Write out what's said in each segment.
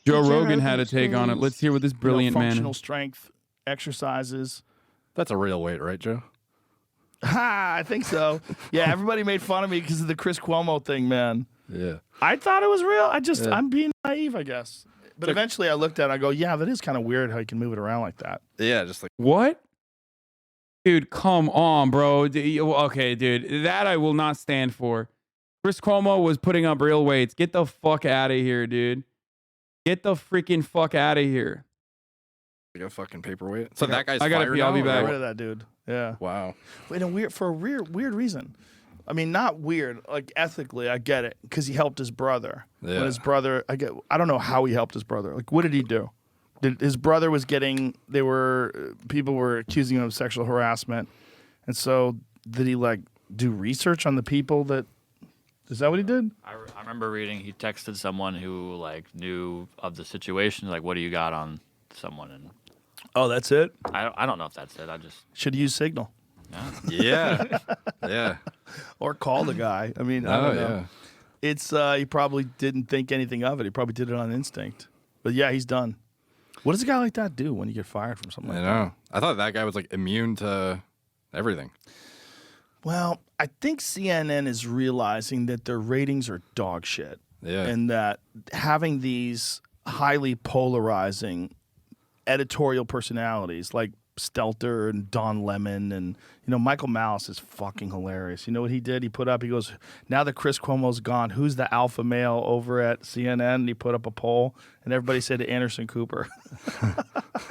Joe Rogan had a take on it. Let's hear what this brilliant functional man. strength exercises. That's a real weight, right, Joe? Ha, I think so. Yeah, everybody made fun of me because of the Chris Cuomo thing, man. Yeah. I thought it was real. I'm being naive, I guess. But eventually I looked at it and I go, yeah, that is kind of weird how you can move it around like that. Yeah, just like What? Dude, come on, bro. Okay, dude. That I will not stand for. Chris Cuomo was putting up real weights. Get the fuck out of here, dude. Get the freaking fuck out of here. a fucking paperweight. So that guy's I gotta fired pee. I'll be now, back. Get rid of that dude. Yeah. Wow. For a weird reason. I mean, not weird. Like ethically, I get it because he helped his brother. Yeah. But his brother, I don't know how he helped his brother. Like, what did he do? His brother was getting. People were accusing him of sexual harassment, and so did he like do research on the people that? Is that what he did? I remember reading he texted someone who like knew of the situation, like, what do you got on someone? And Oh, that's it. I don't know if that's it. I just Should use Signal Yeah. Yeah. or call the guy. I mean, I don't know. Yeah. It's he probably didn't think anything of it. He probably did it on instinct. But yeah, he's done. What does a guy like that do when you get fired from something I like know. I thought that guy was like immune to everything. that? Well, I think CNN is realizing that their ratings are dog shit. Yeah. And that having these highly polarizing editorial personalities like Stelter and Don Lemon and Michael Malice is fucking hilarious. You know what he did? He put up, he goes, now that Chris Cuomo's gone, who's the alpha male over at CNN? And he put up a poll and everybody said Anderson Cooper.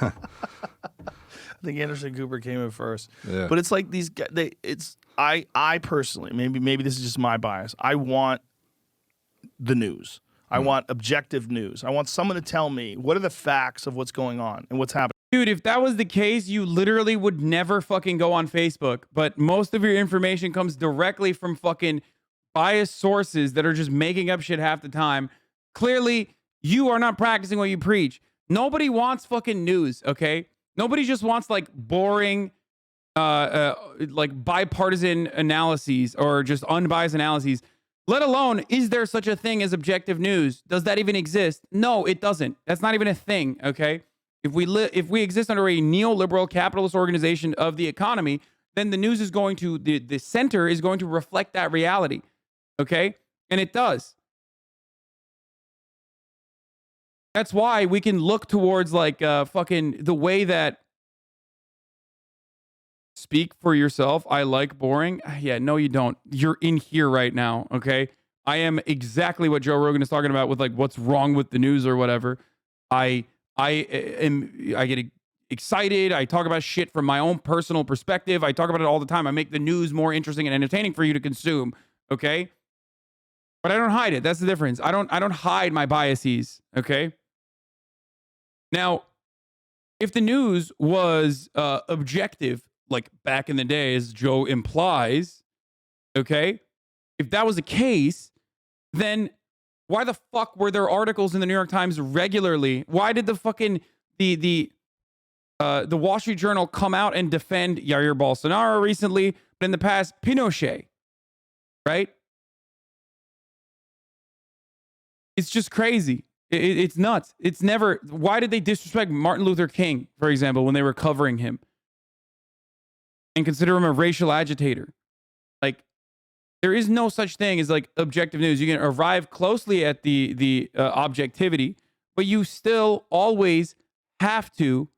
I think Anderson Cooper came in first. Yeah. But it's like these guys, I personally, maybe this is just my bias. I want the news. I want objective news. I want someone to tell me what are the facts of what's going on and what's happening. Dude, if that was the case, you literally would never fucking go on Facebook. But most of your information comes directly from fucking biased sources that are just making up shit half the time. Clearly, you are not practicing what you preach. Nobody wants fucking news, okay? Nobody just wants like boring, like bipartisan analyses or just unbiased analyses. Let alone, is there such a thing as objective news? Does that even exist? No, it doesn't. That's not even a thing, okay? If we exist under a neoliberal capitalist organization of the economy, then the news is going to, the center is going to reflect that reality, okay? And it does. That's why we can look towards like fucking the way that speak for yourself. I like boring. Yeah, no, you don't. You're in here right now, okay? I am exactly what Joe Rogan is talking about with like what's wrong with the news or whatever. I get excited. I talk about shit from my own personal perspective. I talk about it all the time. I make the news more interesting and entertaining for you to consume, okay? But I don't hide it. That's the difference. I don't hide my biases, okay? Now, if the news was objective, like back in the day, as Joe implies, okay? If that was the case, then why the fuck were there articles in the New York Times regularly? Why did the fucking the Wall Street Journal come out and defend Jair Bolsonaro recently, but in the past Pinochet, right? It's just crazy. It's nuts. It's never. Why did they disrespect Martin Luther King, for example, when they were covering him and consider him a racial agitator? Like, there is no such thing as like objective news. You can arrive closely at the objectivity, but you still always have to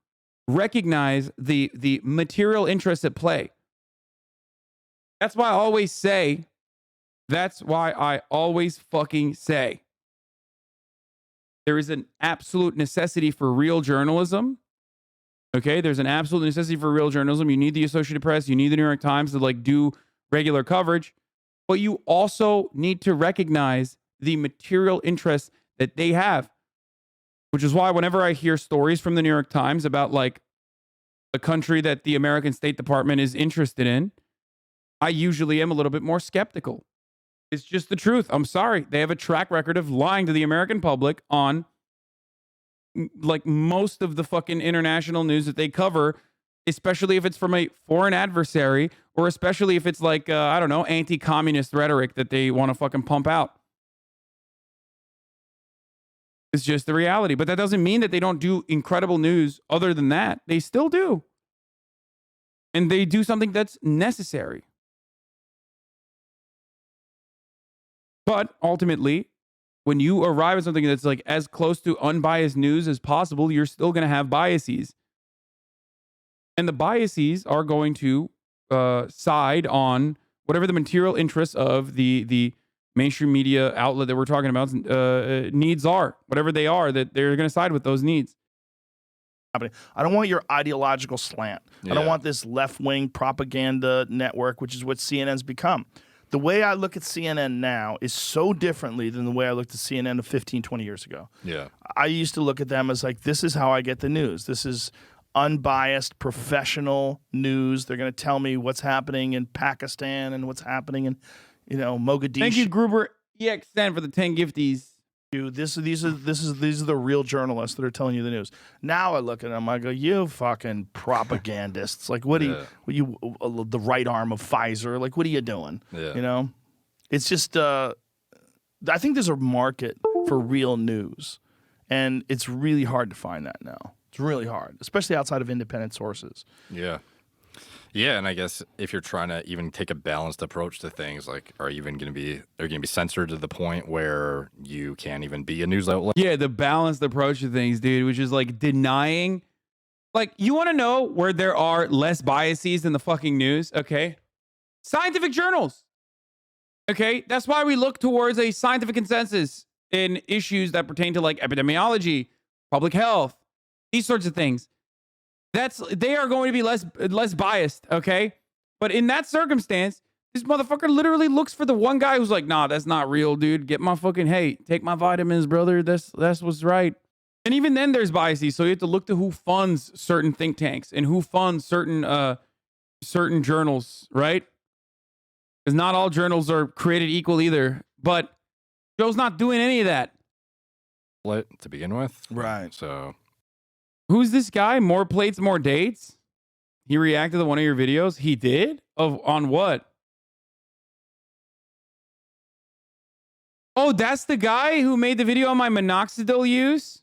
recognize the material interests at play. That's why I always say. That's why I always fucking say. There is an absolute necessity for real journalism. Okay, there's an absolute necessity for real journalism. You need the Associated Press, you need the New York Times to like do regular coverage, but you also need to recognize the material interests that they have, which is why whenever I hear stories from the New York Times about like a country that the American State Department is interested in, I usually am a little bit more skeptical. It's just the truth. I'm sorry. They have a track record of lying to the American public on like most of the fucking international news that they cover, especially if it's from a foreign adversary or especially if it's like, I don't know, anti-communist rhetoric that they want to fucking pump out. It's just the reality. But that doesn't mean that they don't do incredible news other than that. They still do. And they do something that's necessary. But ultimately, when you arrive at something that's like as close to unbiased news as possible, you're still going to have biases. And the biases are going to side on whatever the material interests of the mainstream media outlet that we're talking about needs are. Whatever they are, that they're going to side with those needs. I don't want your ideological slant. I don't want this left-wing propaganda network, which is what CNN's become. The way I look at CNN now is so differently than the way I looked at CNN of 15, 20 years ago. Yeah. I used to look at them as like, this is how I get the news. This is unbiased, professional news. They're going to tell me what's happening in Pakistan and what's happening in, Mogadishu. Thank you, Gruber EXN, for the 10 gifties. These are the real journalists that are telling you the news. Now I look at them, I go, you fucking propagandists! Like, what are you the right arm of Pfizer? Like, what are you doing? Yeah. It's just I think there's a market for real news, and it's really hard to find that now. It's really hard, especially outside of independent sources. Yeah. Yeah, and I guess if you're trying to even take a balanced approach to things, like, are you even going to be censored to the point where you can't even be a news outlet? Yeah, the balanced approach to things, dude, which is like denying. Like, you want to know where there are less biases than the fucking news? Okay. Scientific journals. Okay. That's why we look towards a scientific consensus in issues that pertain to like epidemiology, public health, these sorts of things. They are going to be less biased, okay? But in that circumstance, this motherfucker literally looks for the one guy who's like, nah, that's not real, dude. Get my fucking, hey, take my vitamins, brother. That's what's right. And even then there's biases. So you have to look to who funds certain think tanks and who funds certain journals, right? Because not all journals are created equal either. But Joe's not doing any of that. To begin with. Right. So who's this guy? More plates, more dates? He reacted to one of your videos? He did? On what? Oh, that's the guy who made the video on my minoxidil use?